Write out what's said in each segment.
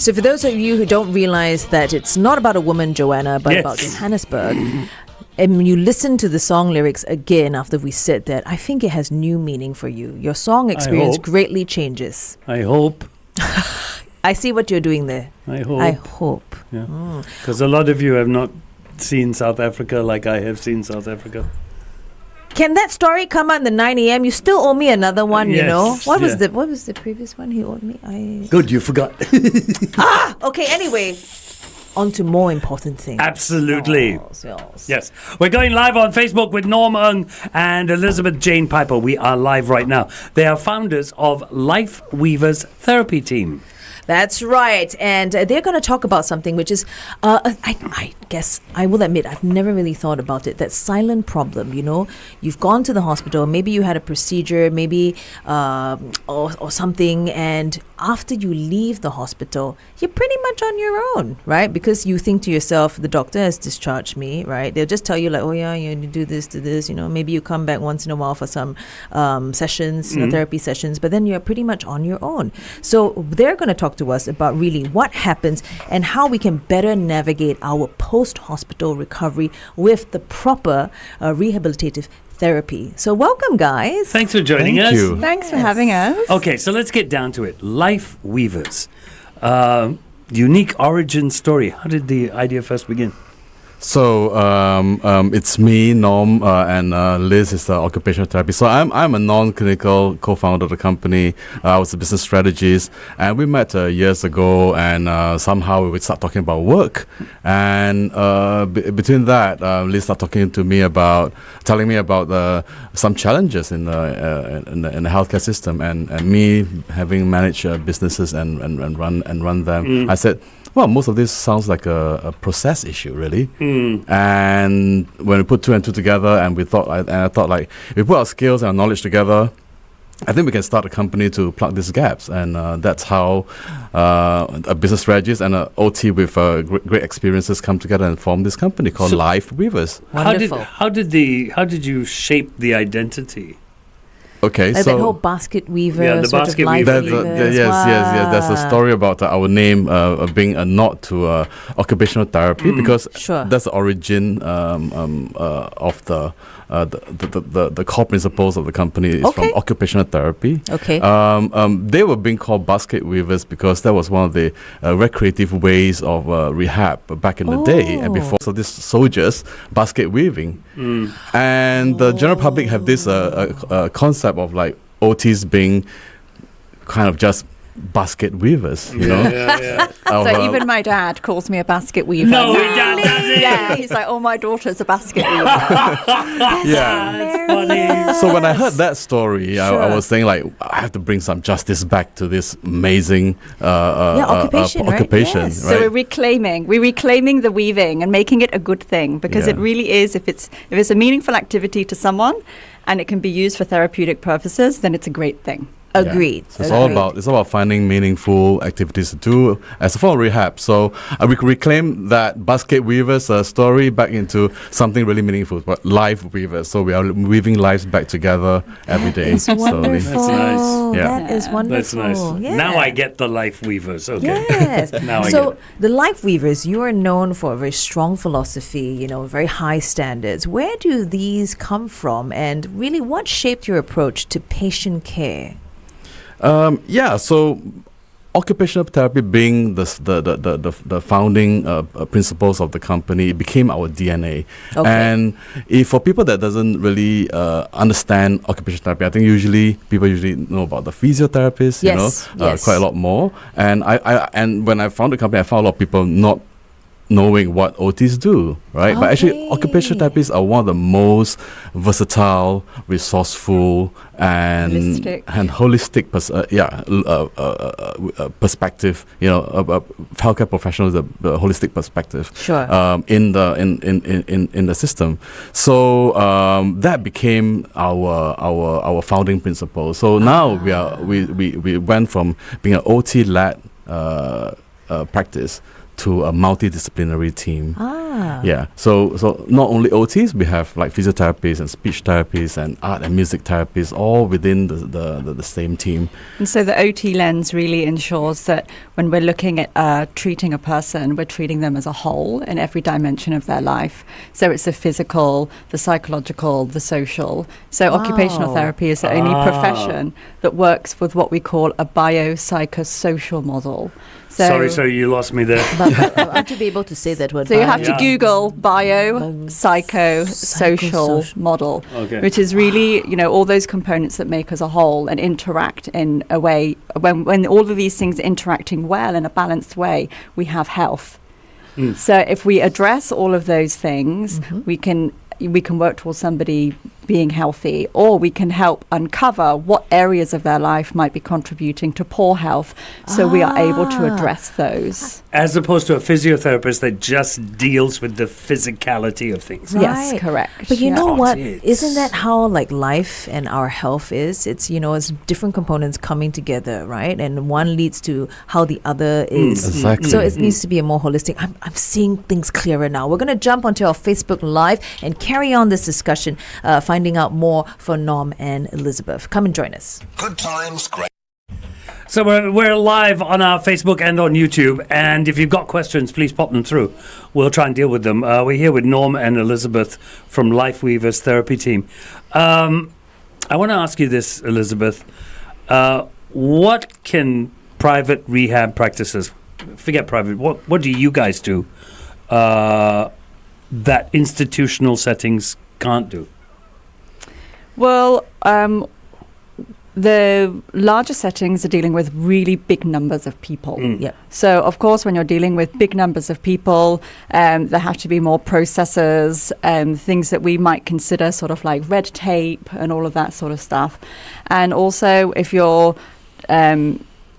So for those of you who don't realize that it's not about a woman, Joanna, but about Johannesburg, and when you listen to the song lyrics again after we said that, I think it has new meaning for you. Your song experience greatly changes. I hope. I see what you're doing there. I hope. Yeah. Because a lot of you have not seen South Africa like I have seen South Africa. Can that story come out in the 9 a.m.? You still owe me another one, Yes, you know? What yeah. was the previous one he owed me? Good, you forgot. Okay, anyway. On to more important things. Absolutely. Yes. Yes. We're going live on Facebook with Norm Ng and Elizabeth Jane Piper. We are live right now. They are founders of Lifeweavers Therapy Team. That's right. And they're going to talk about something which is, I guess, I will admit, I've never really thought about it. That silent problem, you know. You've gone to the hospital, maybe you had a procedure, maybe, or something, and after you leave the hospital, you're pretty much on your own, right? Because you think to yourself, the doctor has discharged me, right? They'll just tell you like, oh yeah, you do this, you know, maybe you come back once in a while for some sessions, therapy sessions, but then you're pretty much on your own. So they're going to talk to us about really what happens and how we can better navigate our post-hospital recovery with the proper rehabilitative therapy. So welcome, guys. Thanks for joining us. Thank you. Thanks for having us. Okay, so let's get down to it. Lifeweavers. Unique origin story. How did the idea first begin? So it's me, Norm, and Liz is the occupational therapy. So I'm a non-clinical co-founder of the company. I was a business strategist, and we met years ago, and somehow we would start talking about work. And between that, Liz started telling me about some challenges in the healthcare system, and me having managed businesses and run them. I said, well, most of this sounds like a process issue, really. And when we put two and two together, and I thought, like, if we put our skills and our knowledge together, I think we can start a company to plug these gaps. And that's how a business strategist and an OT with great experiences come together and form this company called Lifeweavers. Wonderful. How did you shape the Okay, like so that whole basket weaver, Yeah, the sort basket of life weaver. weavers. yes. There's a story about our name being a nod to occupational therapy because that's the origin of the core principles of the company is from occupational therapy. Okay. They were being called basket weavers because that was one of the recreative ways of rehab back in the day and before. So these soldiers basket weaving, and the general public have this concept of like OTs being kind of just basket weavers, you know. So even my dad calls me a basket weaver. No, your dad does it. Yeah, he's like, oh, my daughter's a basket weaver. That's funny. So when I heard that story, I was saying like, I have to bring some justice back to this amazing occupation, right? Occupation, Yes. So we're reclaiming the weaving and making it a good thing because it really is. If it's a meaningful activity to someone and it can be used for therapeutic purposes, then it's a great thing. Agreed. So it's all about finding meaningful activities to do as a form of rehab. So we could reclaim that basket weavers story back into something really meaningful, but life weavers. So we are weaving lives back together every day. It's wonderful. That's nice. Yeah. That is wonderful. That's nice. Yeah. Now I get the Lifeweavers. Okay. Yes. Now I get So it. the Lifeweavers, you are known for a very strong philosophy, you know, very high standards. Where do these come from, and really what shaped your approach to patient care? So occupational therapy being the founding principles of the company, it became our DNA. Okay. And if for people that doesn't really understand occupational therapy, I think people usually know about the physiotherapist, Yes. quite a lot more. And and when I found the company, I found a lot of people not knowing what OTs do, right? But actually, occupational therapists are one of the most versatile, resourceful, and holistic perspective. You know, healthcare professionals, the holistic perspective. Sure. In the system. So that became our founding principle. So now we went from being an OT-led practice to a multidisciplinary team. Ah. Yeah, so not only OTs, we have like physiotherapists and speech therapists and art and music therapists all within the same team. And so the OT lens really ensures that when we're looking at treating a person, we're treating them as a whole in every dimension of their life. So it's the physical, the psychological, the social. So occupational therapy is the only profession that works with what we call a biopsychosocial model. So Sorry, you lost me there. But I want to be able to say that word. So you have to Yeah. Google psychosocial Psychosocial. model, Okay. which is really, all those components that make us a whole and interact in a way. When all of these things are interacting well in a balanced way, we have health. Mm. So if we address all of those things, we can work towards somebody being healthy, or we can help uncover what areas of their life might be contributing to poor health, so we are able to address those. As opposed to a physiotherapist that just deals with the physicality of things. Yes, Right. correct. But you yeah. know what? It's- Isn't that how like life and our health is? It's it's different components coming together, right? And one leads to how the other is. Exactly. So it needs to be a more holistic. I'm seeing things clearer now. We're going to jump onto our Facebook Live and carry on this discussion, finding out more from Norm and Elizabeth. Come and join us. Good times, great. So we're live on our Facebook and on YouTube, and if you've got questions, please pop them through. We'll try and deal with them. We're here with Norm and Elizabeth from Lifeweavers therapy team. I want to ask you this, Elizabeth. What can private rehab practices, forget private, what do you guys do that institutional settings can't do? Well, the larger settings are dealing with really big numbers of people. Yep. So, of course, when you're dealing with big numbers of people, there have to be more processes, things that we might consider sort of like red tape and all of that sort of stuff. And also, if you're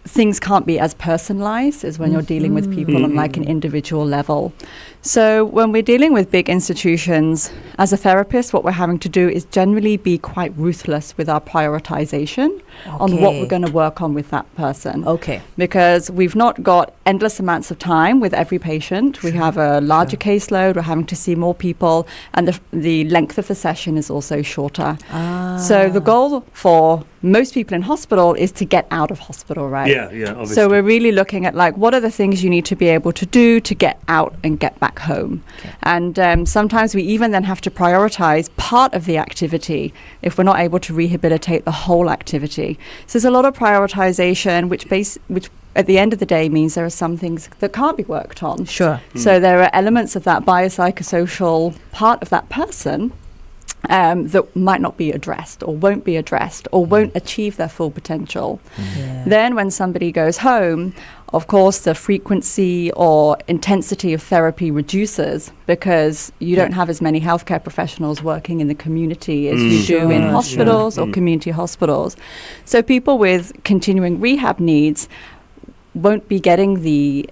things can't be as personalized as when you're dealing with people on like an individual level. So when we're dealing with big institutions, as a therapist, what we're having to do is generally be quite ruthless with our prioritization on what we're going to work on with that person. Okay. Because we've not got endless amounts of time with every patient. We have a larger caseload, we're having to see more people, and the length of the session is also shorter. So the goal for most people in hospital is to get out of hospital, right? Yeah, obviously. So we're really looking at like, what are the things you need to be able to do to get out and get back home? And sometimes we even then have to prioritize part of the activity if we're not able to rehabilitate the whole activity. So there's a lot of prioritization, which at the end of the day means there are some things that can't be worked on. Sure. So there are elements of that biopsychosocial part of that person that might not be addressed or won't be addressed or won't achieve their full potential. Yeah. Then when somebody goes home, of course, the frequency or intensity of therapy reduces because you don't have as many healthcare professionals working in the community as you do in hospitals or community hospitals. So people with continuing rehab needs won't be getting the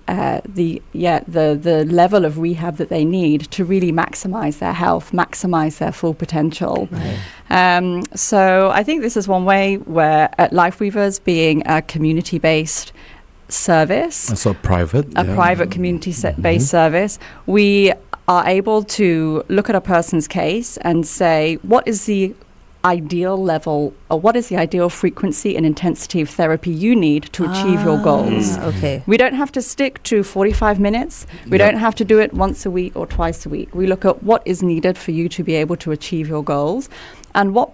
level of rehab that they need to really maximize their health, maximize their full potential. Right. So I think this is one way where at Lifeweavers, being a community-based service, And so private. a private community-based service, we are able to look at a person's case and say, what is the ideal level, or what is the ideal frequency and intensity of therapy you need to achieve your goals? Okay. We don't have to stick to 45 minutes. We don't have to do it once a week or twice a week. We look at what is needed for you to be able to achieve your goals and what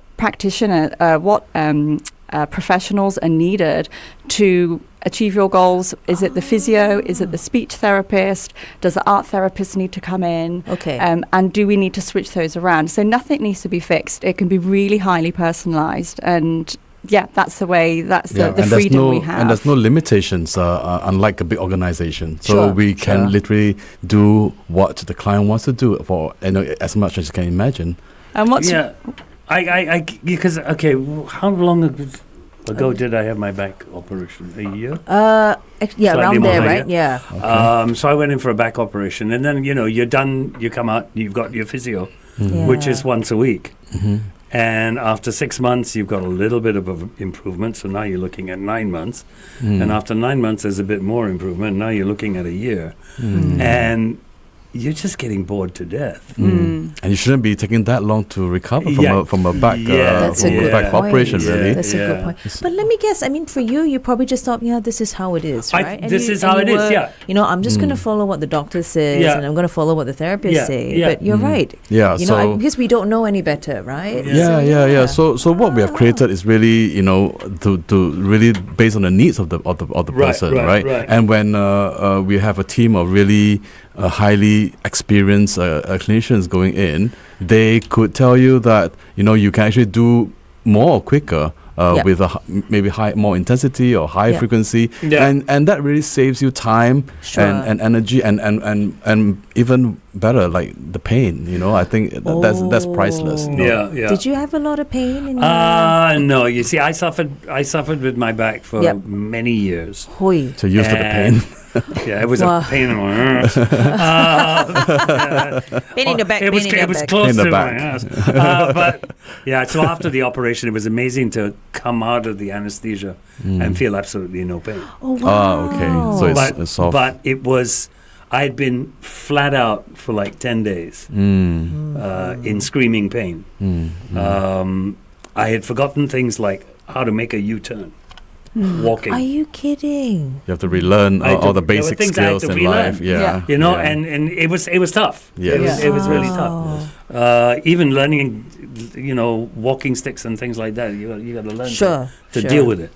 professionals are needed to achieve your goals. Is it the physio? Is it the speech therapist? Does the art therapist need to come in? Okay. And do we need to switch those around? So nothing needs to be fixed. It can be really highly personalized. And that's the way, that's the and freedom we have. And there's no limitations, unlike a big organization. So Sure, we can literally do what the client wants to do for as much as you can imagine. And what's Because how long ago did I have my back operation? A year? Yeah, Slightly around more there, than a right? year. Yeah. So I went in for a back operation, and then you're done. You come out, you've got your physio, Yeah. which is once a week. And after 6 months, you've got a little bit of improvement. So now you're looking at 9 months. And after 9 months, there's a bit more improvement. Now you're looking at a year. And you're just getting bored to death. And you shouldn't be taking that long to recover from a back That's a good back point. operation, really. That's a good point. But let me guess. I mean, for you, you probably just thought, this is how it is, right? This is how it is, yeah. I'm just going to follow what the doctor says, and I'm going to follow what the therapists say. But you're right. Yeah. I guess we don't know any better, right? Yeah. So what we have created is really, to really based on the needs of the person, right? And when we have a team of really highly experienced clinicians going in, they could tell you that you can actually do more quicker with maybe more intensity or high frequency, and that really saves you time and energy and even better, like the pain. I think that's priceless. Did you have a lot of pain in no, you see, I suffered with my back for many years. Hoi. So used to the pain. Yeah, it was a pain in my ass. Pain in the back. It was close to my ass. But so after the operation, it was amazing to come out of the anesthesia and feel absolutely no pain. Oh, wow. Okay. So it's soft. But it was, I had been flat out for like 10 days in screaming pain. I had forgotten things like how to make a U-turn. Walking. Are you kidding? You have to relearn all the basic skills in life. And it was tough. Yes. It was really tough. Even learning, walking sticks and things like that. You got to learn to deal with it.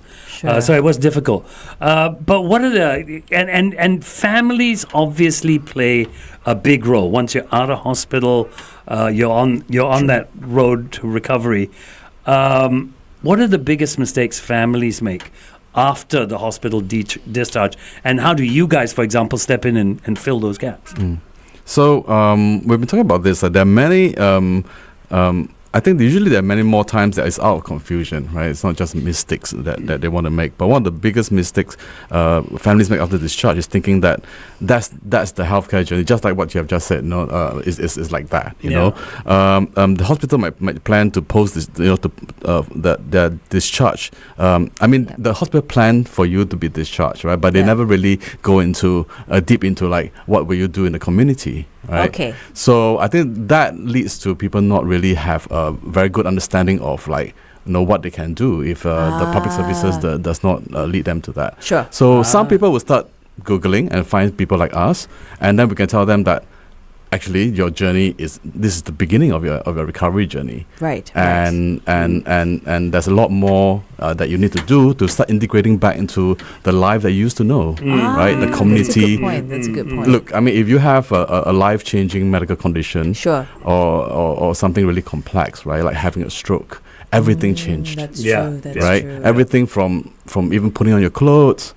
So it was difficult. But what are the and families obviously play a big role. Once you're out of hospital, you're on that road to recovery. What are the biggest mistakes families make after the hospital discharge? And how do you guys, for example, step in and fill those gaps? So we've been talking about this. There are many I think usually there are many more times that it's out of confusion, right? It's not just mistakes that they want to make. But one of the biggest mistakes families make after discharge is thinking that that's the healthcare journey, just like what you have just said. Is like that. The hospital might plan to post this, their discharge. The hospital plan for you to be discharged, right? But they never really go into deep into like what will you do in the community. Right? Okay. So I think that leads to people not really have a very good understanding of what they can do if the public services does not lead them to that. Sure. So some people will start Googling and find people like us, and then we can tell them that actually your journey this is the beginning of your recovery journey. Right. And there's a lot more that you need to do to start integrating back into the life that you used to know, right? The community. That's a good point. Look, if you have a life-changing medical condition, or something really complex, right, like having a stroke, everything changed. That's true. That's right. True. Everything from even putting on your clothes,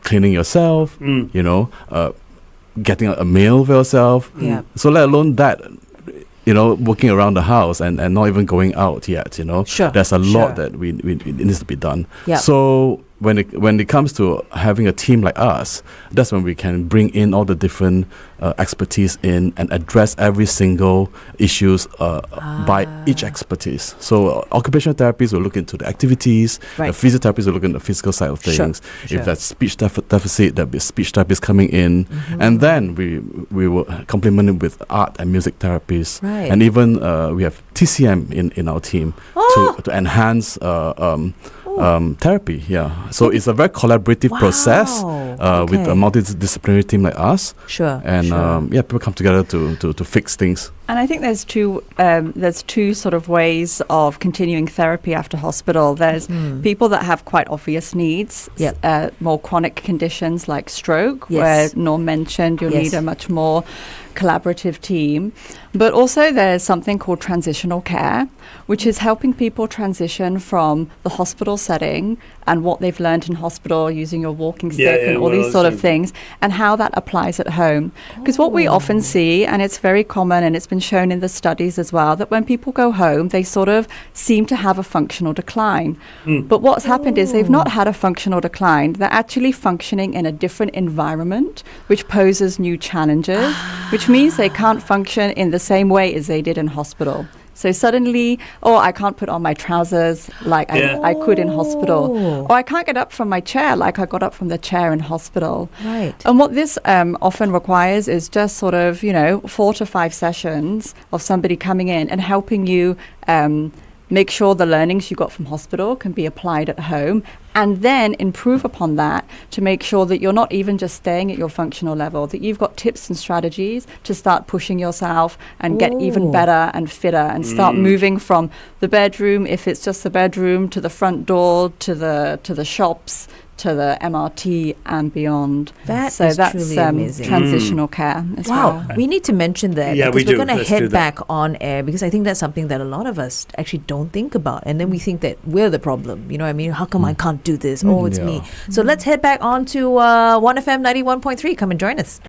cleaning yourself, getting a meal for yourself. Yeah. So let alone that, working around the house and not even going out yet. Sure. There's a lot that we needs to be done. Yeah. So when it comes to having a team like us, that's when we can bring in all the different expertise in and address every single issues by each expertise. So occupational therapists will look into the activities, the physiotherapists will look into the physical side of things. Sure. If that's speech deficit, there'll be speech therapists coming in, and then we will complement it with art and music therapies, and even we have TCM in our team to enhance therapy. So it's a very collaborative process with a multidisciplinary team like us. Sure. And people come together to fix things. And I think there's two sort of ways of continuing therapy after hospital. There's people that have quite obvious needs, more chronic conditions like stroke, where Norm mentioned you'll need a much more collaborative team. But also there's something called transitional care, which is helping people transition from the hospital setting and what they've learned in hospital using your walking stick and all these sort of things, and how that applies at home. Because what we often see, and it's very common and it's been shown in the studies as well that when people go home, they sort of seem to have a functional decline. But what's happened is they've not had a functional decline. They're actually functioning in a different environment, which poses new challenges, which means they can't function in the same way as they did in hospital. So suddenly, I can't put on my trousers like I could in hospital. Or I can't get up from my chair like I got up from the chair in hospital. Right. And what this often requires is just sort of, 4 to 5 sessions of somebody coming in and helping you make sure the learnings you got from hospital can be applied at home, and then improve upon that to make sure that you're not even just staying at your functional level, that you've got tips and strategies to start pushing yourself and get even better and fitter and start moving from the bedroom, if it's just the bedroom, to the front door, to the shops, to the MRT and beyond. That's truly amazing. Transitional care as Wow, well. we need to mention that Yeah, because we we're do. going to Let's do head that. back on air, because I think that's something that a lot of us actually don't think about, and then we think that we're the problem. You know what I mean? How come I can't do this? Oh, it's me. So let's head back on to 1FM 91.3. Come and join us.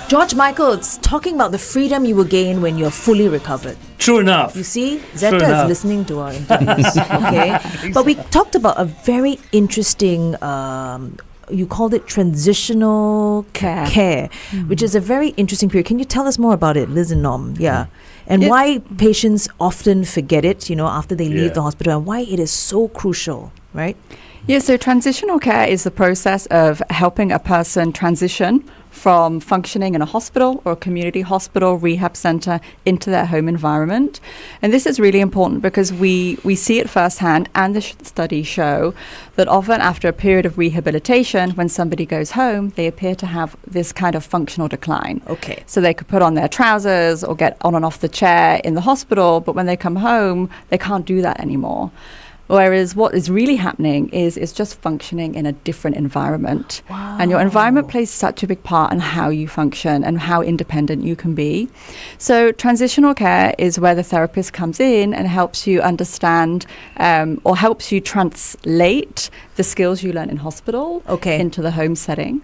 George Michael's talking about the freedom you will gain when you're fully recovered. True enough. You see, Zeta is enough. listening to our interviews. Okay, but we talked about a very interesting. You called it transitional care, which is a very interesting period. Can you tell us more about it, Liz and Norm? Yeah. And why patients often forget it, after they leave the hospital, and why it is so crucial, right? Yeah, so transitional care is the process of helping a person transition from functioning in a hospital or a community hospital, rehab center, into their home environment. And this is really important because we see it firsthand, and the studies show that often after a period of rehabilitation, when somebody goes home, they appear to have this kind of functional decline. Okay. So they could put on their trousers or get on and off the chair in the hospital, but when they come home, they can't do that anymore. Whereas what is really happening is it's just functioning in a different environment. Wow. And your environment plays such a big part in how you function and how independent you can be. So transitional care is where the therapist comes in and helps you understand or helps you translate the skills you learn in hospital into the home setting.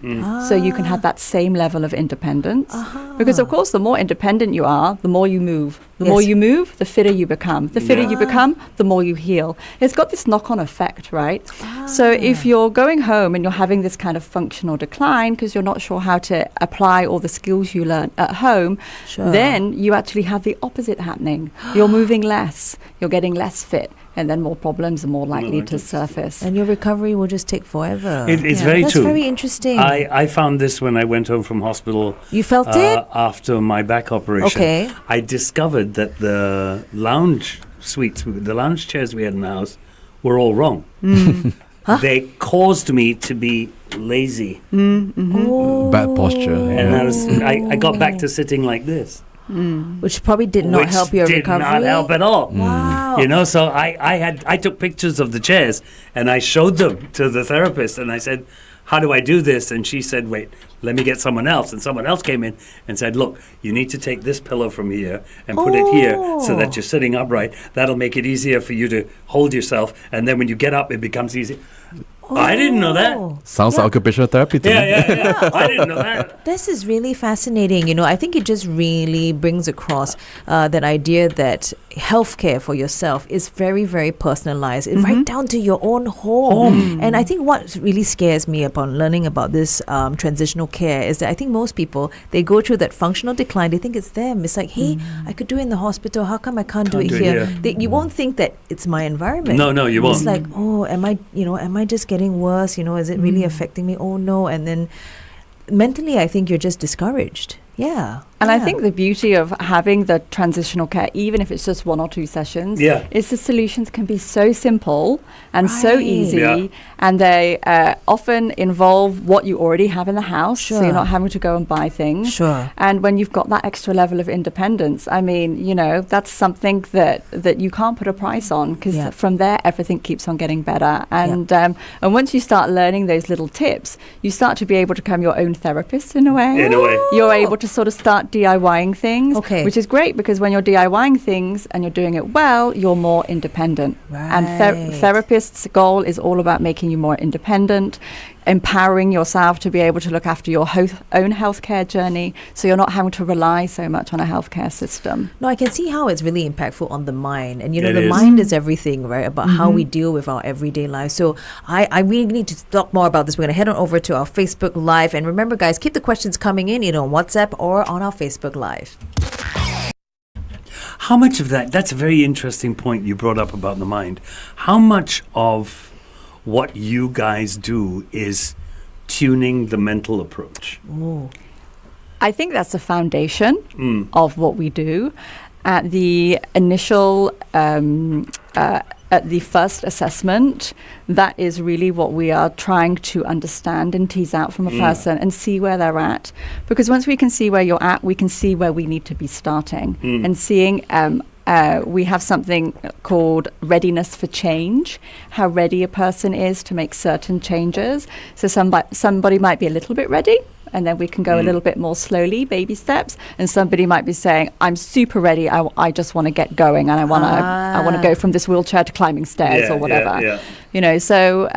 So you can have that same level of independence. Because, of course, the more independent you are, the more you move. The more you move, the fitter you become. The fitter you become, the more you heal. It's got this knock-on effect, right? So if you're going home and you're having this kind of functional decline because you're not sure how to apply all the skills you learn at home, then you actually have the opposite happening. You're moving less, you're getting less fit, and then more problems are more likely to surface. And your recovery will just take forever. It's very That's true. very interesting. I found this when I went home from hospital. You felt it? After my back operation. Okay. I discovered that the lounge suites, the lounge chairs we had in the house, were all wrong. They caused me to be lazy. Bad posture. And I got back to sitting like this. Which probably did not which help your did recovery. not help at all. Wow. So I took pictures of the chairs and I showed them to the therapist and I said, how do I do this? And she said, wait, let me get someone else. And someone else came in and said, look, you need to take this pillow from here and put it here so that you're sitting upright. That'll make it easier for you to hold yourself. And then when you get up, it becomes easy. I didn't know that. Sounds like occupational therapy to me. Yeah. I didn't know that. This is really fascinating. I think it just really brings across that idea that healthcare for yourself is very, very personalized, right down to your own home. And I think what really scares me upon learning about this transitional care is that I think most people, they go through that functional decline. They think it's them. It's like, hey, I could do it in the hospital. How come I can't do it here? You won't think that it's my environment. No, you won't. It's like, am I just getting worse? Is it really affecting me? Oh no. And then mentally, I think you're just discouraged. Yeah. And I think the beauty of having the transitional care, even if it's just 1 or 2 sessions, is the solutions can be so simple and so easy. And they often involve what you already have in the house. So you're not having to go and buy things. Sure. And when you've got that extra level of independence, I mean, that's something that you can't put a price on, because from there, everything keeps on getting better. And once you start learning those little tips, you start to be able to become your own therapist in a way. In a way. You're able to sort of start start DIYing things, Okay. which is great because when you're DIYing things and you're doing it well, you're more independent. And Right. therapist's goal is all about making you more independent, empowering yourself to be able to look after your own healthcare journey, so you're not having to rely so much on a healthcare system. No, I can see how it's really impactful on the mind. And, It the is. mind is everything, right? About how we deal with our everyday life. So I really need to talk more about this. We're going to head on over to our Facebook Live. And remember, guys, keep the questions coming in, on WhatsApp or on our Facebook Live. How much of that's a very interesting point you brought up about the mind. How much of what you guys do is tuning the mental approach? Oh, I think that's the foundation of what we do. At the initial, at the first assessment, that is really what we are trying to understand and tease out from a person and see where they're at. Because once we can see where you're at, we can see where we need to be starting. And seeing, we have something called readiness for change, how ready a person is to make certain changes. So somebody might be a little bit ready, and then we can go a little bit more slowly, baby steps. And somebody might be saying, I'm super ready, I just want to get going, and I want to go from this wheelchair to climbing stairs or whatever. So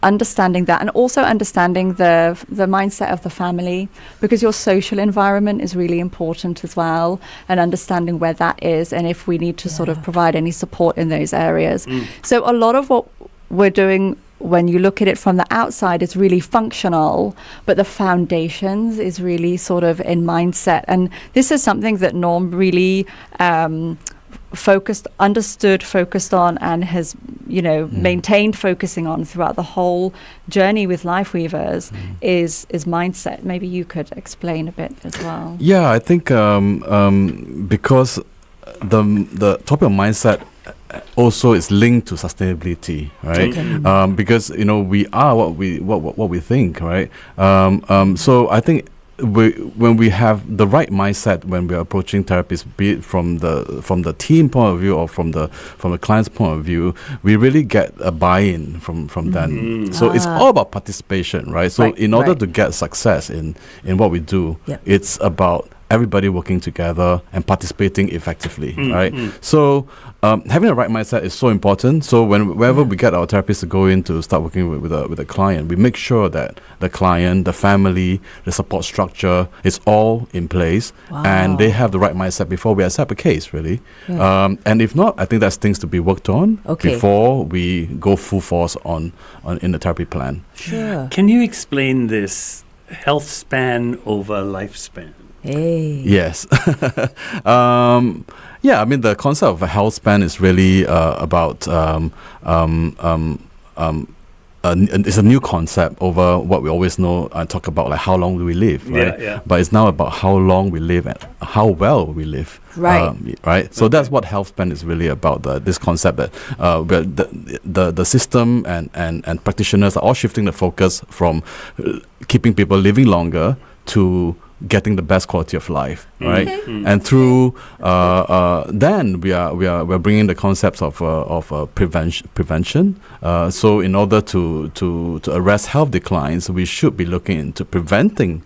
understanding that, and also understanding the mindset of the family, because your social environment is really important as well, and understanding where that is and if we need to sort of provide any support in those areas. So a lot of what we're doing, when you look at it from the outside, is really functional, but the foundations is really sort of in mindset. And this is something that Norm really focused on, and has maintained focusing on throughout the whole journey with Lifeweavers is mindset. Maybe you could explain a bit as well. Yeah, I think because the topic of mindset also is linked to sustainability, right? Okay. Because we are what we think, right? So I think when we have the right mindset when we are approaching therapists, be it from the team point of view or from the client's point of view, we really get a buy-in from them. So it's all about participation, right? So in order to get success in what we do, it's about everybody working together and participating effectively, right? So having the right mindset is so important. So whenever we get our therapists to go in to start working with a client, we make sure that the client, the family, the support structure is all in place, and they have the right mindset before we accept a case, really. And if not, I think that's things to be worked on before we go full force on in the therapy plan. Sure. Can you explain this health span over lifespan? Hey. Yes. I mean, the concept of a health span is really about it's a new concept over what we always know and talk about, like how long do we live, right? But it's now about how long we live and how well we live, right? So that's what health span is really about. This concept that where the system and practitioners are all shifting the focus from keeping people living longer to getting the best quality of life, right? And through then we're bringing the concepts of prevention. So in order to arrest health declines, we should be looking into preventing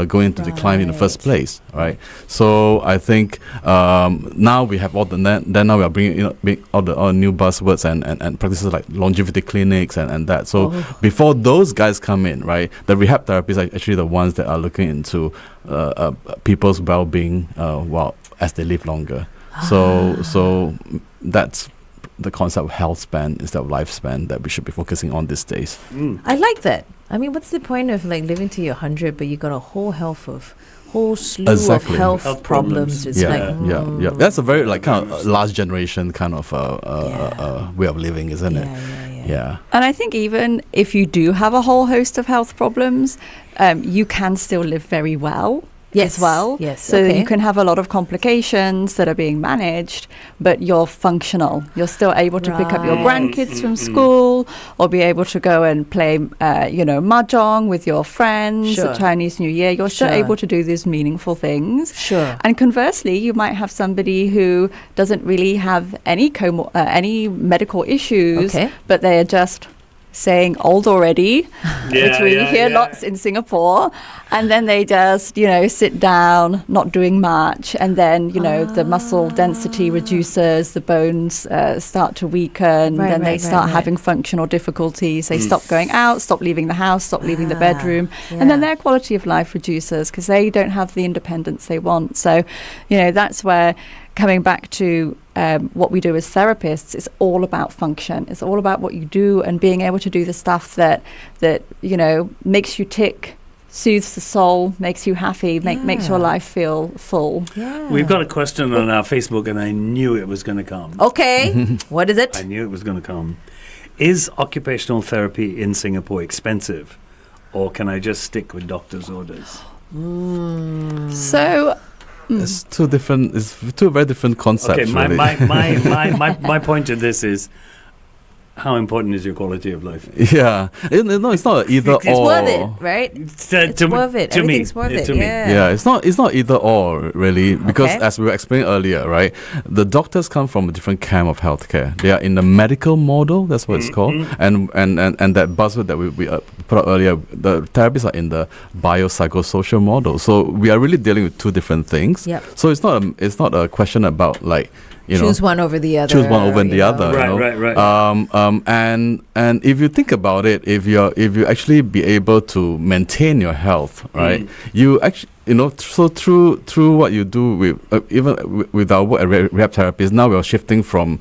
going into decline in the first place, right? So I think now we have all now we are bringing all the new buzzwords and practices like longevity clinics and that. So before those guys come in, right, the rehab therapists are actually the ones that are looking into people's well-being as they live longer. So that's the concept of health span instead of lifespan that we should be focusing on these days. I like that. I mean, what's the point of living to your 100, but you got a whole slew of health problems? It's yeah. That's a very kind of last generation kind of way of living, isn't it? Yeah. And I think even if you do have a whole host of health problems, you can still live very well. As well. So you can have a lot of complications that are being managed, but you're functional. You're still able to pick up your grandkids from school, or be able to go and play, mahjong with your friends at Chinese New Year. You're still able to do these meaningful things. And conversely, you might have somebody who doesn't really have any medical issues, but they are just saying old already, which we hear lots in Singapore. And then they just, sit down, not doing much. And then, the muscle density reduces, the bones start to weaken. Then they start having functional difficulties. They stop going out, stop leaving the house, stop leaving the bedroom. And then their quality of life reduces because they don't have the independence they want. So, that's where coming back to what we do as therapists, it's all about function. It's all about what you do and being able to do the stuff that makes you tick, soothes the soul, makes you happy, makes your life feel full. Yeah. We've got a question on our Facebook, and I knew it was going to come. Okay. What is it? I knew it was going to come. Is occupational therapy in Singapore expensive, or can I just stick with doctor's orders? So... It's two very different concepts. Okay, really. my point to this is, how important is your quality of life? Yeah, no, it's not either It's or. worth it, right? It's worth it. To me, Everything's worth it. to me. Yeah, it's not either or really, because Okay. as we were explaining earlier, right, the doctors come from a different camp of healthcare. They are in the medical model, that's what it's called, and that buzzword that we put out earlier, the therapists are in the biopsychosocial model. So we are really dealing with two different things. Yep. So it's not a question about like, choose one over the other. choose one over the other. Right. And if you think about it, if you actually be able to maintain your health, right, you actually, so through what you do with even with our work at rehab therapists, now we are shifting from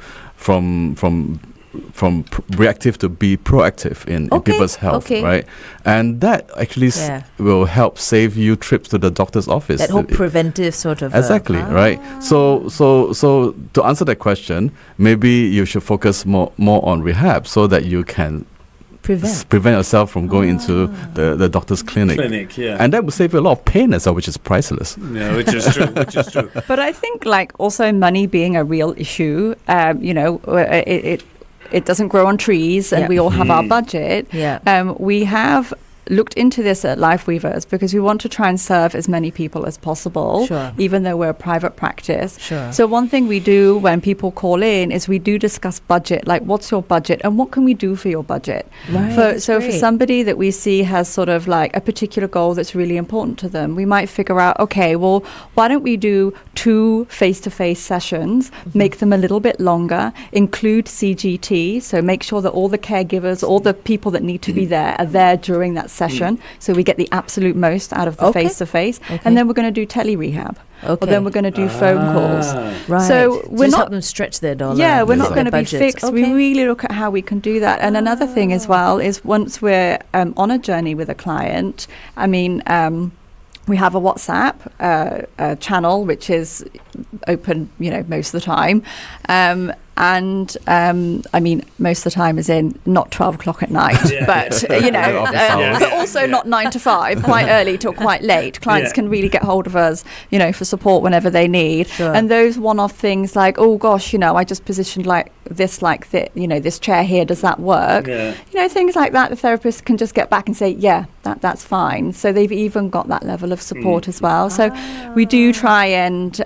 reactive to be proactive in people's health, right? And that actually will help save you trips to the doctor's office. That whole preventive sort of... Exactly, right? So to answer that question, maybe you should focus more on rehab so that you can prevent yourself from going into the doctor's clinic. And that will save you a lot of pain as well, which is priceless. Yeah, which is true. But I think also money being a real issue, it doesn't grow on trees, and we all have our budget. We have looked into this at Lifeweavers because we want to try and serve as many people as possible, even though we're a private practice. So one thing we do when people call in is we do discuss budget, like what's your budget and what can we do for your budget. For somebody that we see has sort of like a particular goal that's really important to them, we might figure out, okay, well, why don't we do 2 face-to-face sessions, make them a little bit longer, include CGT, so make sure that all the caregivers, all the people that need to be there are there during that session, so we get the absolute most out of the face-to-face, and then we're going to do tele-rehab. Or then we're going to do phone calls. So we're just not help them stretch their dollar. Yeah, we're not going to be budgets. fixed. We really look at how we can do that. And another thing as well is once we're on a journey with a client, we have a WhatsApp channel which is open, most of the time. Most of the time is in not 12 o'clock at night, but also not 9 to 5, quite early till quite late. Clients can really get hold of us, for support whenever they need. And those one-off things like, oh gosh, I just positioned like this, this chair here, does that work? Things like that, the therapist can just get back and say, yeah, that's fine. So they've even got that level of support as well. So we do try and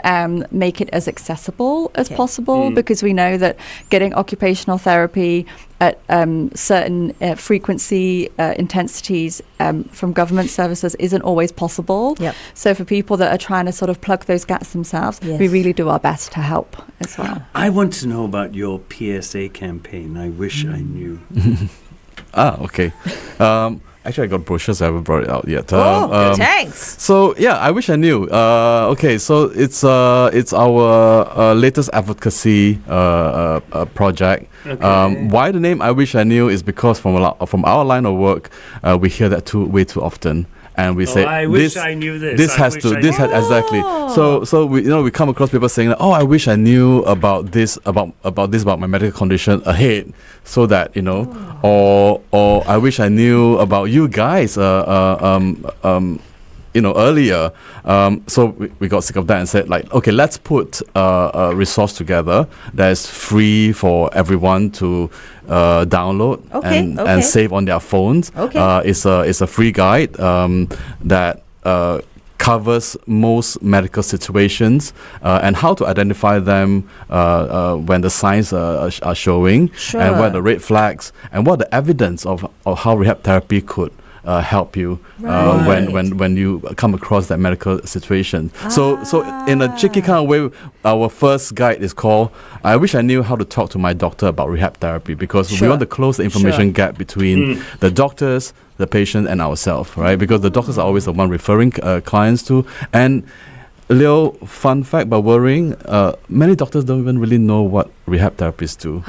make it as accessible as possible, because we know that getting occupational therapy at certain frequency, intensities from government services isn't always possible. So for people that are trying to sort of plug those gaps themselves, we really do our best to help as well. I want to know about your PSA campaign. I wish I knew. Okay. Actually, I got brochures. I haven't brought it out yet. Thanks. So yeah, I wish I knew. Okay, so it's our latest advocacy project. Why the name I wish I knew is because from our line of work, we hear that way too often. And we say, I wish I knew this. Exactly. So we come across people saying, oh, I wish I knew about my medical condition ahead, so that or I wish I knew about you guys earlier. So we got sick of that and said, like, okay, let's put a resource together that is free for everyone to download and save on their phones. It's a free guide that covers most medical situations and how to identify them when the signs are showing, Sure. and what are the red flags, and what are the evidence of how rehab therapy could help you Right. when you come across that medical situation. So in a cheeky kind of way, our first guide is called "I Wish I Knew How to Talk to My Doctor About Rehab Therapy," because Sure. we want to close the information Sure. gap between the doctors, the patient, and ourselves, right? Because the doctors are always the one referring clients to. And a little fun fact about worrying, many doctors don't even really know what rehab therapists do.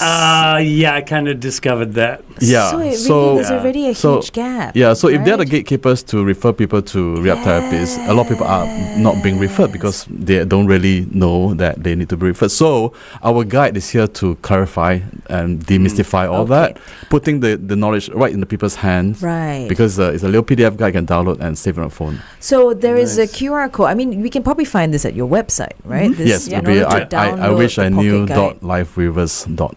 Yeah, I kind of discovered that. Yeah, So it really so- is already a so- huge gap. Yeah, so if they're the right? gatekeepers to refer people to rehab therapists, a lot of people are not being referred because they don't really know that they need to be referred. So our guide is here to clarify and demystify all that, putting the knowledge right in the people's hands. Right. Because it's a little PDF guide you can download and save it on a phone. So there is a Nice. QR code. I mean, we can probably find this at your website, right? This, Yes, in it'll be order to I download wish the I knew pocket guide. .lifeweavers.org.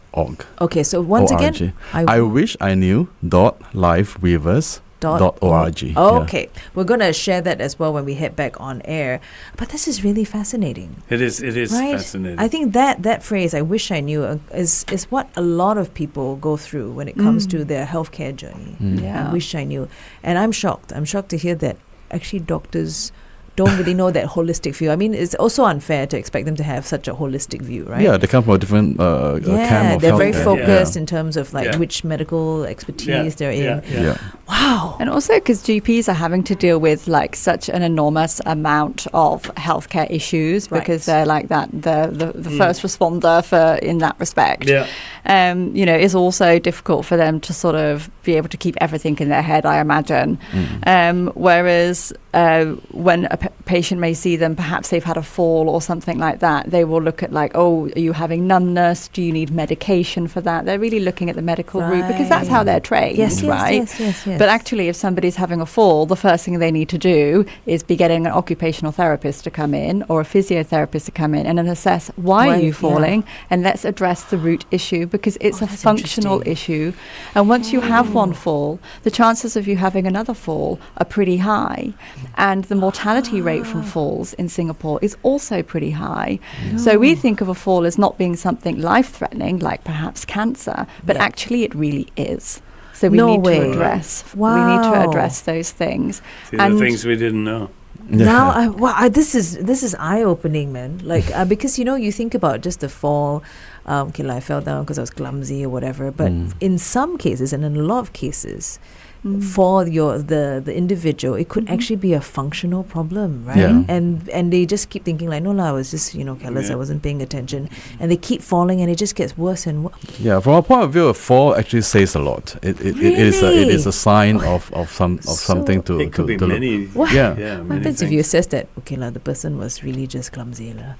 Okay, so once ORG. again, I wish I knew .lifeweavers.org. Yeah. Okay, we're gonna share that as well when we head back on air. But this is really fascinating, It is right? fascinating. I think that phrase "I wish I knew" is what a lot of people go through when it comes to their healthcare journey. Yeah. I wish I knew, and I'm shocked. I'm shocked to hear that actually doctors don't really know that holistic view. I mean, it's also unfair to expect them to have such a holistic view, right? Yeah, they come from a different camp Yeah, of they're very healthcare. focused in terms of like Yeah. which medical expertise they're in. Yeah. Wow. And also because GPs are having to deal with like such an enormous amount of healthcare issues Right. because they're like that the first responder for in that respect. Yeah. You know, it's also difficult for them to sort of be able to keep everything in their head, I imagine. Whereas when a patient may see them, perhaps they've had a fall or something like that, they will look at like, oh, are you having numbness? Do you need medication for that? They're really looking at the medical route because that's how they're trained, Yes, right? yes. But actually, if somebody's having a fall, the first thing they need to do is be getting an occupational therapist to come in or a physiotherapist to come in and then assess why are you falling, and let's address the root issue because it's a that's functional issue. And once you have one fall, the chances of you having another fall are pretty high. And the mortality rate from falls in Singapore is also pretty high. So we think of a fall as not being something life-threatening, like perhaps cancer, but Yeah. actually it really is. So we No need way. to address. We need Wow. to address those things. See, the things we didn't know. Now, this is eye opening, man. Like because you think about just the fall. Okay, like I fell down because I was clumsy or whatever. But in some cases, and in a lot of cases, for the individual, it could actually be a functional problem, right? Yeah. And they just keep thinking like, no, I was just careless. Yeah. I wasn't paying attention, and they keep falling, and it just gets worse and worse. Yeah, from our point of view, a fall actually says a lot. It is a sign of something to It could be look. many. What? Yeah. What many happens if you things. assess that the person was really just clumsy lah?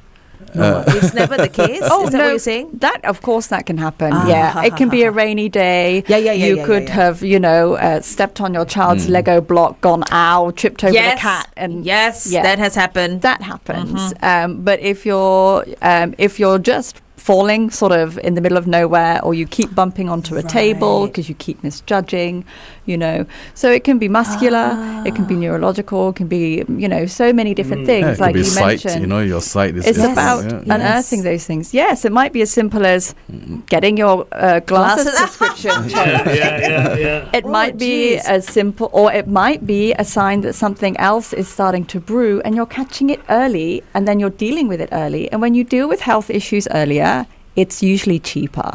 No, it's never the case. Oh, Is that no. what you're saying? That, of course, that can happen. Ah, yeah, ha, it ha, can ha, be a ha. rainy day. Yeah, You could have, stepped on your child's Lego block, gone ow, tripped over the cat, and yes, yeah. that has happened. that happens. But if you're just falling sort of in the middle of nowhere, or you keep bumping onto a table Right. because you keep misjudging, so it can be muscular, it can be neurological, it can be so many different things Yeah, it like could be you sight. mentioned. Your sight is. It's Yes. about yeah. unearthing those things. Yes, it might be as simple as getting your glasses prescription changed. Yeah. It Oh, might be geez. as simple, or it might be a sign that something else is starting to brew and you're catching it early and then you're dealing with it early. And when you deal with health issues earlier, it's usually cheaper.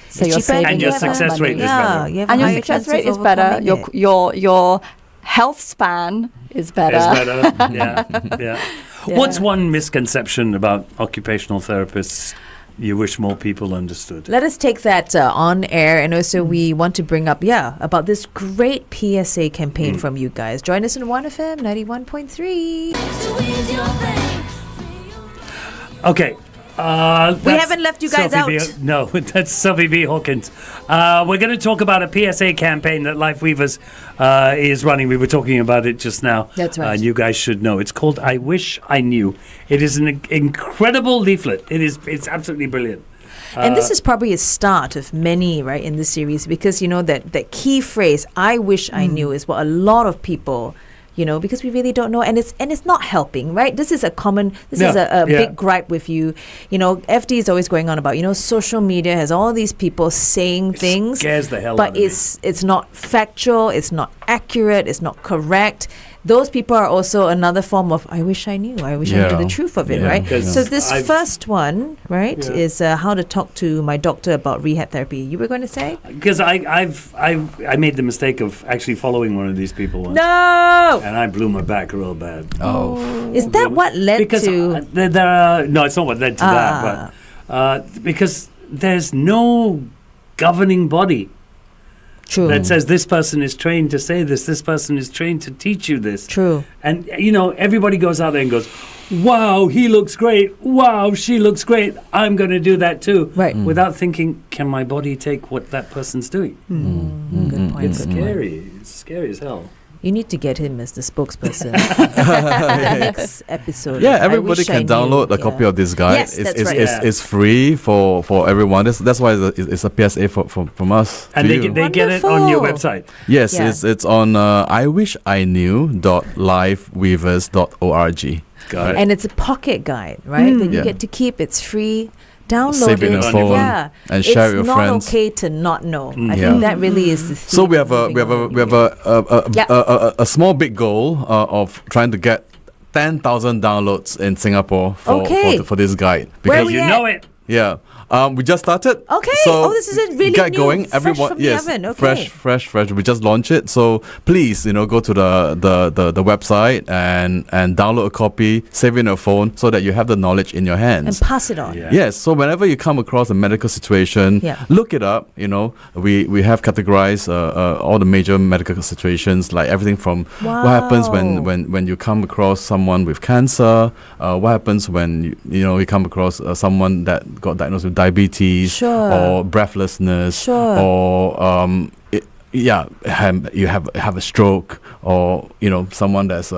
So It's you're cheaper saving And your yourself success money. rate is better. you have And a your higher success chance rate of is better. overcoming it. Your health span is better. It's better. Yeah. Yeah. What's one misconception about occupational therapists you wish more people understood? Let us take that on air, and also we want to bring up, about this great PSA campaign from you guys. Join us on 1FM 91.3. Okay. We haven't left you guys Sophie out. No, that's Sophie B. Hawkins. We're going to talk about a PSA campaign that Lifeweavers is running. We were talking about it just now. That's right. And you guys should know. It's called I Wish I Knew. It is an incredible leaflet. It's absolutely brilliant. And this is probably a start of many, right, in this series, because that key phrase, I wish I knew, is what a lot of people because we really don't know, and it's not helping, right? This is a Yeah. big gripe with you. FD is always going on about, social media has all these people saying things, scares the hell out but of me. it's not factual, it's not accurate, it's not correct. Those people are also another form of I wish I knew the truth of it, Yeah. right? Because So this I've- first one, right, Yeah. is how to talk to my doctor about rehab therapy. You were going to say? Because I made the mistake of actually following one of these people once. No! And I blew my back real bad. Oh. Is that what led Because to... there are, no, it's not what led to that, but because there's no governing body True. that says this person is trained to say this person is trained to teach you this. True. And, everybody goes out there and goes, wow, he looks great. Wow, she looks great. I'm going to do that too. Right. Without thinking, can my body take what that person's doing? Good point. It's Good point. scary. It's scary as hell. You need to get him as the spokesperson. The next episode. Yeah, I everybody wish I can download knew. a copy of this guide. Yes, that's right. It's free for everyone. That's why it's a PSA from us. And to they you. get it on your Wonderful. website. Yes, Yeah. it's on iwishiknew.lifeweavers.org. Got it. And it's a pocket guide, right? That you Yeah. get to keep. It's free. Download Save it it. on your phone Yeah. and share it's with your not friends. okay to not know. I Yeah. think that really is the theme. So we have Yeah. a small big goal of trying to get 10,000 downloads in Singapore Okay. for this guide. Where Because we You at? know it. yeah. We just started. Okay. So This is a really get new, going. fresh Everyone, from the yes, oven. Okay. fresh. We just launched it. So please, go to the website and download a copy, save it in your phone, so that you have the knowledge in your And hands. pass it on. Yeah. Yes. So whenever you come across a medical situation, Yeah. look it up. We have categorized all the major medical situations, like everything from what happens when you come across someone with cancer, what happens when you come across someone that got diagnosed with diabetes, Sure. or breathlessness, Sure. or you have a stroke, or someone that's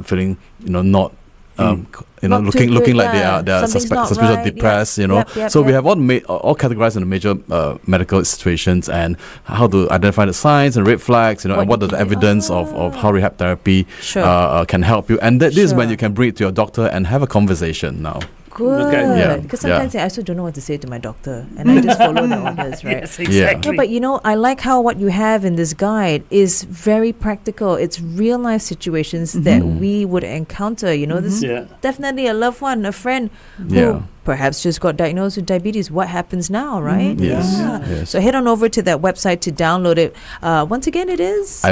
feeling not Not too looking good, like yeah. they are Something's not suspicious right. depressed, Yep, so we yep. have all categorized in the major medical situations, and how to identify the signs and red flags, and what you are the can do. evidence of how rehab therapy Sure. can help you, and this is when Sure. you can bring it to your doctor and have a conversation now. Good. Okay. Yeah. Because Yeah. sometimes I also don't know what to say to my doctor, and I just follow the orders, right? Yes, exactly. No, but I like how what you have in this guide is very practical. It's real life situations that we would encounter. This is Yeah. definitely a loved one, a friend who Yeah. perhaps just got diagnosed with diabetes. What happens now, right? Yes. Yeah. Yes. So head on over to that website to download it. Once again, it is.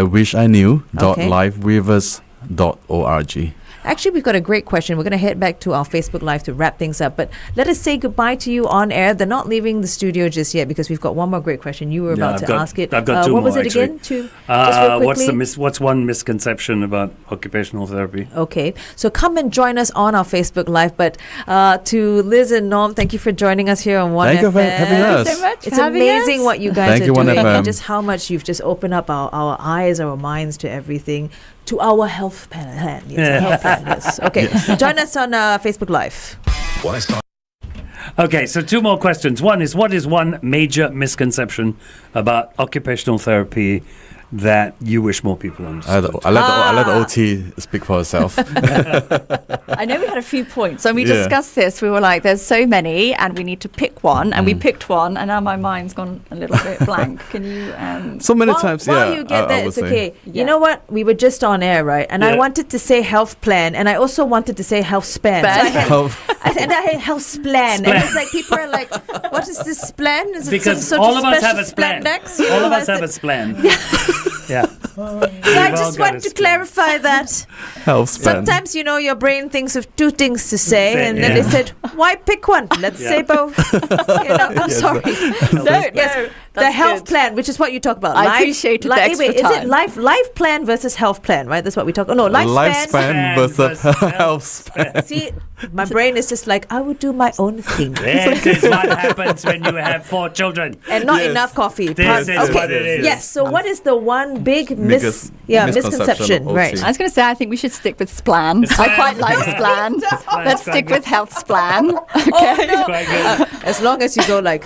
iwishiknew.lifeweavers.org. Actually, we've got a great question. We're going to head back to our Facebook Live to wrap things up. But let us say goodbye to you on air. They're not leaving the studio just yet because we've got one more great question. You were Yeah, about I've to got- ask it. I've got two what was more, it actually. again? Just real quickly. What's one misconception about occupational therapy? Okay, so come and join us on our Facebook Live. But to Liz and Norm, thank you for joining us here on 1FM. Thank you for having us. Thank you so much It's for having amazing us. what you guys Thank are you, doing, 1FM. and just how much you've just opened up our eyes, our minds to everything, to our health plan. Yes, our health plan. Yes. Okay, join us on Facebook Live. Okay, so two more questions. One is, what is one major misconception about occupational therapy that you wish more people understood? I let the OT speak for herself. I know we had a few points. So we Yeah. discussed this. We were like, there's so many, and we need to pick one. And we picked one, and now my mind's gone a little bit blank. Can you... So many While- times, while yeah. you get I that, would it's say. okay. Yeah. You know what? We were just on air, right? And I Yeah. wanted to say health plan, and I also wanted to say health span. So I Span. had, Health- I had health splan. And it's like people are like, what is this splan? Is it Because some sort all of of us special have a splan. next? All of us have a splan. Yeah. So I We've all just got want a to splan. clarify that. Health span. Sometimes, your brain thinks of two things to say, Say, and then yeah. they said, why pick one? Let's Yeah. say both. I'm sorry. No, The health plan, which is what you talk about. I appreciated the extra wait, is it time. life plan versus health plan, right? That's what we talk. Oh no, lifespan. Lifespan versus health span. See, my brain is just like, I would do my own thing. This is what happens when you have 4 children. And not Yes. enough coffee. This is Okay. what it is. Yes. So what is the one big Biggest misconception? misconception of Right. OT. I was going to say, I think we should stick with splan. I quite like splan. Let's quite stick good. with health splan. Okay. Quite good. As long as you go like,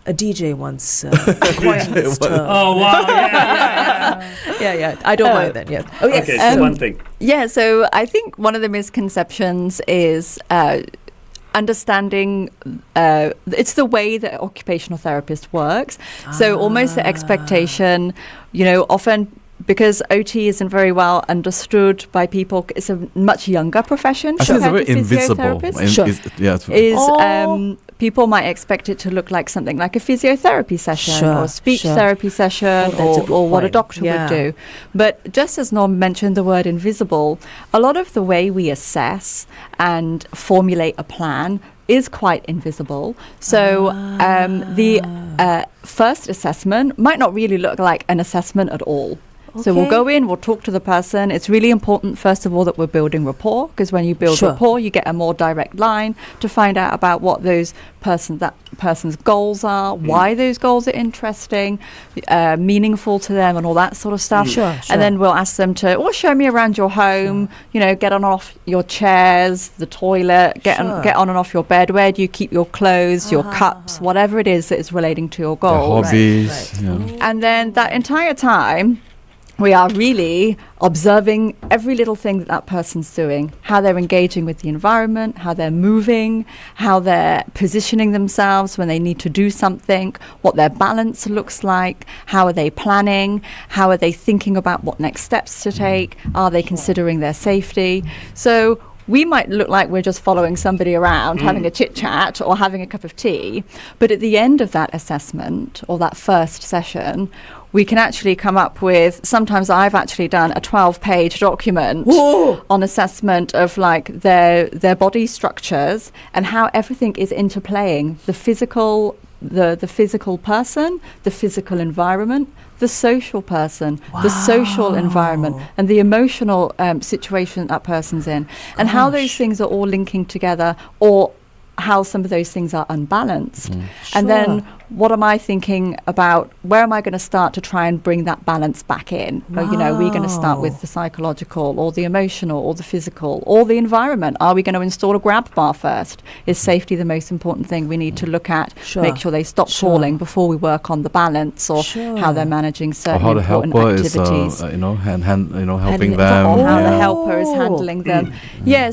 a DJ once coined this term. Oh, wow. Yeah. Yeah. I don't mind that. Yeah. Oh yes. Okay, so one thing. Yeah, so I think one of the misconceptions is understanding it's the way that occupational therapist works. So almost the expectation, often because OT isn't very well understood by people, it's a much younger profession. I think it's very invisible. People might expect it to look like something like a physiotherapy session or a speech therapy session or what a doctor would do. But just as Norm mentioned the word invisible, a lot of the way we assess and formulate a plan is quite invisible. So the first assessment might not really look like an assessment at all. So we'll go in, we'll talk to the person. It's really important, first of all, that we're building rapport, because when you build rapport, you get a more direct line to find out about what that person's goals are, why those goals are interesting, meaningful to them, and all that sort of stuff. And then we'll ask them to, show me around your home, get on and off your chairs, the toilet, get on and off your bed. Where do you keep your clothes, your cups, whatever it is that is relating to your goals. Hobbies. And then that entire time, we are really observing every little thing that person's doing, how they're engaging with the environment, how they're moving, how they're positioning themselves when they need to do something, what their balance looks like, how are they planning, how are they thinking about what next steps to take, are they considering their safety. So we might look like we're just following somebody around, having a chit chat or having a cup of tea. But at the end of that assessment or that first session, we can actually come up with, sometimes I've actually done a 12-page document on assessment of like their body structures and how everything is interplaying, the physical person, the physical environment, the social person, the social environment, and the emotional situation that person's in, and how those things are all linking together, or how some of those things are unbalanced. And then what am I thinking about? Where am I going to start to try and bring that balance back in? We're going to start with the psychological or the emotional or the physical or the environment. Are we going to install a grab bar first? Is safety the most important thing we need to look at? Make sure they stop falling before we work on the balance, or how they're managing certain or how important the helper activities. is, helping them. Or how the helper is handling them.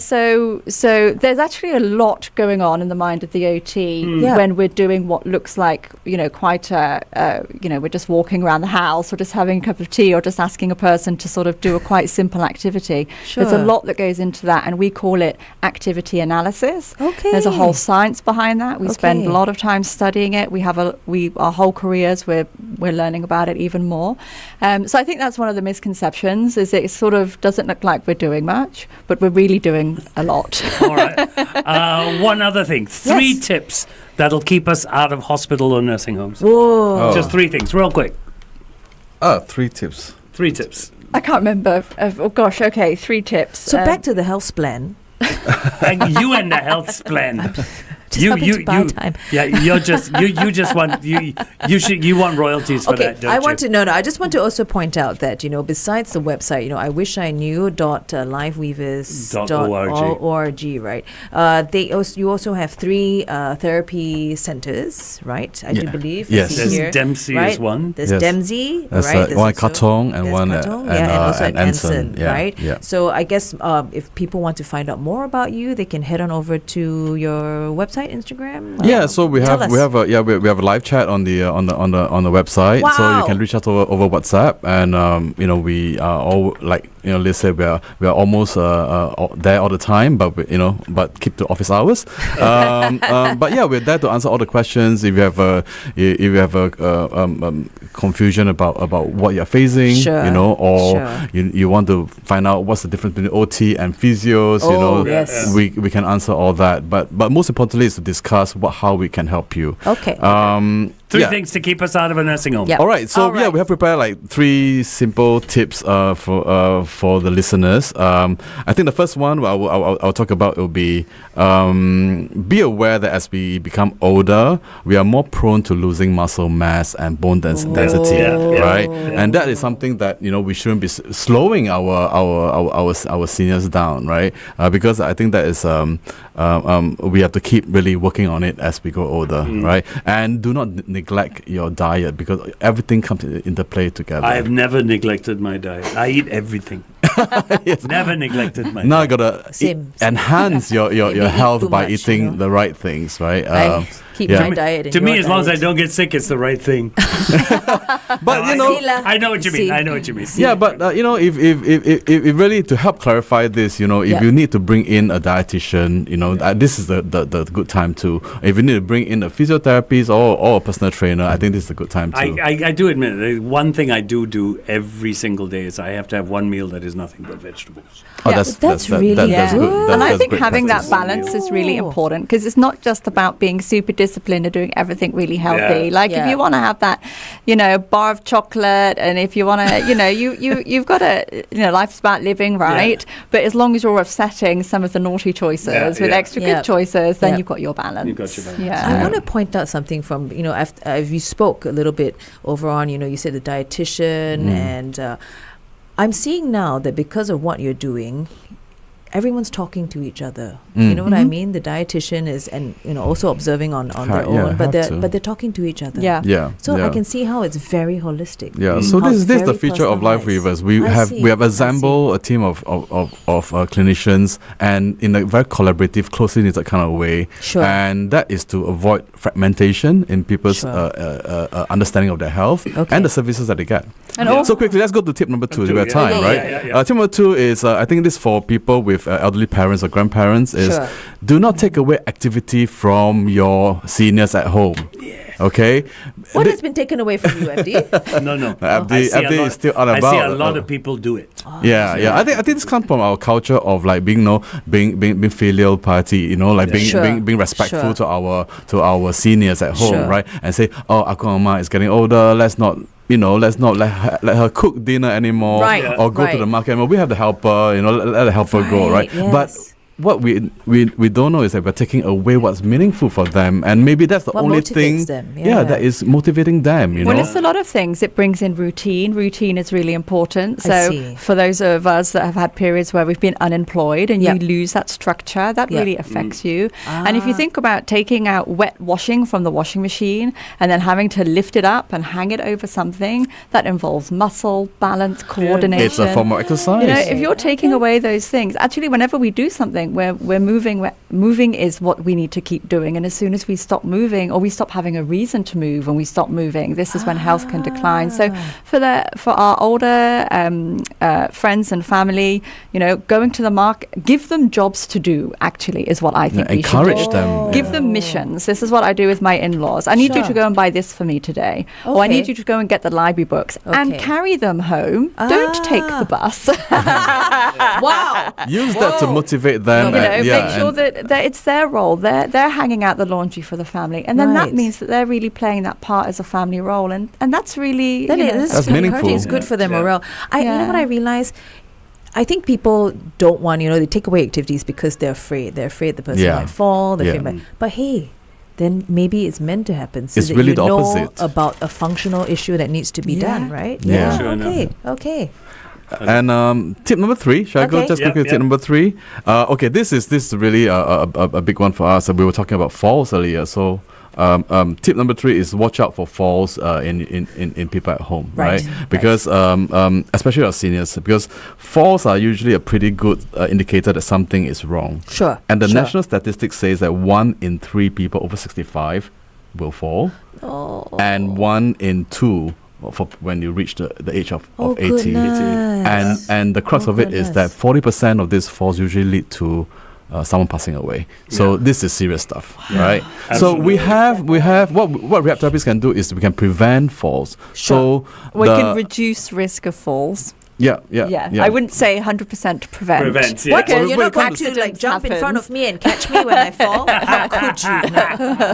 So there's actually a lot going on in the mind of the OT when we're doing what looks like, quite we're just walking around the house or just having a cup of tea or just asking a person to sort of do a quite simple activity. There's a lot that goes into that, and we call it activity analysis. There's a whole science behind that. We spend a lot of time studying it. Our whole careers we're learning about it even more. So I think that's one of the misconceptions, is it sort of doesn't look like we're doing much, but we're really doing a lot. All right. One other thing. 3 tips that'll keep us out of hospital or nursing homes. Just 3 things, real quick. 3 tips. 3 tips. I can't remember. 3 tips. So back to the health plan. And you and the health plan. You want royalties for that, don't you? I just want to also point out that, besides the website, I wish I knew .lifeweavers.org, right? You also have 3 therapy centers, right? I do believe. Yes. There's Dempsey is one. There's Dempsey, right? There's one Katong and one and also at Anson, right? Yeah. So I guess if people want to find out more about you, they can head on over to your website, Instagram. So we have a live chat on the website. Wow. So you can reach out over WhatsApp, and we are all, like Liz said, we are almost there all the time, but keep the office hours. But we're there to answer all the questions. If you have a confusion about what you're facing, you want to find out what's the difference between OT and physios, we can answer all that. But most importantly is to discuss how we can help you. 3 things to keep us out of a nursing home. Yep. All right. So we have prepared like 3 simple tips for the listeners. I think the first one I'll talk about will be aware that as we become older, we are more prone to losing muscle mass and bone density, right? And that is something that we shouldn't be slowing our seniors down, right? Because I think that is we have to keep really working on it as we go older, right? And do not neglect neglect your diet because everything comes into play together. I have never neglected my diet. I eat everything. Never neglected my Now diet. you gotta Same. enhance your Maybe eat health too by much, eating you know. the right things, right? I keep yeah. my diet. And To me, your as long as I diet. don't get sick, it's the right thing. But you know, I know what you mean. See. I know what you mean. yeah, but you know, if really to help clarify this, you know, if Yeah. you need to bring in a dietitian, you know, this is the good time to. If you need to bring in a physiotherapist or a personal trainer, I think this is a good time to. I do admit, one thing I do every single day is I have to have one meal that is nothing but vegetables. Oh, Yeah, that's really that's Yeah. good. And I That's think great having practice. that balance is really Ooh. important because it's not just about being super disciplined and doing everything really healthy. Yeah. Like if Yeah. you want to have that, bar of chocolate, and if you want to, you've got to, life's about living, right? But as long as you're offsetting some of the naughty choices Yeah, with yeah. extra Yeah. good choices, then Yeah. you've got your balance. You've got your balance. Yeah. I want to point out something from, we spoke a little bit over on, you said the dietitian, and I'm seeing now that because of what you're doing, everyone's talking to each other. You know what I mean? The dietitian is, and also observing on their Yeah, own, but have to. they're talking to each other. Yeah. Yeah. So yeah. I can see how it's very holistic. Yeah, so How this it's is the very feature of personalized. Lifeweavers. We I have see. assembled a team of clinicians, and in a very collaborative, closely knitted kind of way. Sure. And that is to avoid fragmentation in people's Sure. understanding of their health Okay. and the services that they get. And Yeah. also, So quickly, let's go to tip number 2. We have Yeah, time, yeah, right? yeah. Tip number 2 is I think this for people with elderly parents or grandparents is Sure. do not take away activity from your seniors at home. Okay. What has been taken away from you, FD? No. Abdi is still out and I see a about. lot of people do it. Yeah. I think this comes from our culture of like being filial piety, like Sure. being respectful Sure. to our seniors at home, Sure. right? And say, oh, Aku Amma is getting older. Let's not let her cook dinner anymore, Right, or go to the market. We have the helper, let the helper go, right? Right, But yes. what we don't know is that we're taking away what's meaningful for them, and maybe that's the What only motivates thing. them, yeah. that is motivating them. Well, it's a lot of things. It brings in routine. Routine is really important. I So see. for those of us that have had periods where we've been unemployed and Yeah. you lose that structure, that Yeah. really affects you. And if you Ah. think about taking out wet washing from the washing machine and then having to lift it up and hang it over something, that involves muscle, balance, coordination. It's a form of exercise. If you're taking away those things, actually, whenever we do something, we're moving is what we need to keep doing. And as soon as we stop moving, or we stop having a reason to move, and we stop moving, this is when health can decline. So for our older friends and family, going to the market, give them jobs to do. Actually, is what I think. we should encourage do. them. Give them missions. This is what I do with my in-laws. I need you Sure. to go and buy this for me today, or I need Okay. you to go and get the library books and Okay. carry them home. Don't take the bus. Wow. Use that to Whoa. motivate them. Make sure that it's their role. They're hanging out the laundry for the family, and then Right. that means that they're really playing that part as a family role, and that's really That is That's meaningful. It's good for their Yeah. morale. You know Yeah. what I realize? I think people don't want, they take away activities because they're afraid. They're afraid the person Yeah. might fall. They're Yeah. afraid but hey, then maybe it's meant to happen. So It's that really you the know opposite. about a functional issue that needs to be done, right? Yeah. Sure enough. Okay. And tip number 3, shall I go Okay. just quickly? Yeah. Tip number 3. Okay, this is really a big one for us. We were talking about falls earlier, so tip number 3 is watch out for falls in people at home, right? Because especially our seniors, because falls are usually a pretty good indicator that something is wrong. Sure. And the sure. national statistics says that 1 in 3 people over 65 will fall, and 1 in 2 for when you reach the age of 80. Goodness. And the crux of it is that 40% of these falls usually lead to someone passing away. So this is serious stuff, right? So we have what rehab therapists can do is we can prevent falls. So we can reduce risk of falls. Yeah. I wouldn't say 100% prevent. Prevent, yeah. What? Because You're not going to accidents jump in front happens. of me and catch me when I fall? How could you?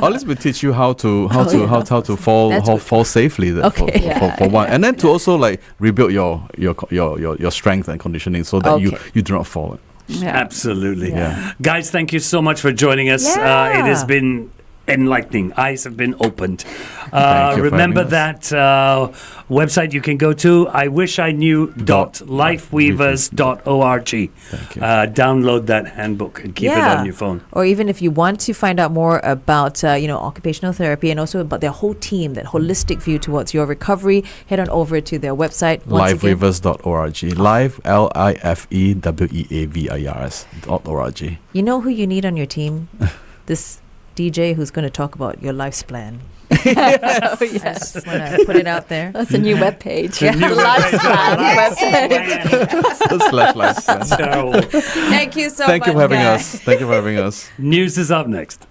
Or at least we teach you how to fall That's good. fall safely Okay. for one, and then to also like rebuild your strength and conditioning so that you do not fall. Yeah. Absolutely. Yeah. Guys, thank you so much for joining us. Yeah. It has been enlightening. Eyes have been opened. Thank you for Remember having us. that website you can go to, iwishiknew.lifeweavers.org. Thank you. Download that handbook and keep it on your phone. Or even if you want to find out more about, occupational therapy and also about their whole team, that holistic view towards your recovery, head on over to their website. Once again, Lifeweavers.org. Live, LIFEWEAVERS.org. you know who you need on your team? This DJ who's going to talk about your life's plan. Oh, I yes. just want to put it out there. That's a new webpage. A new Lifespan webpage. /lifespan. Terrible. Thank you so much. Thank you for having guys. us. Thank you for having us. News is up next.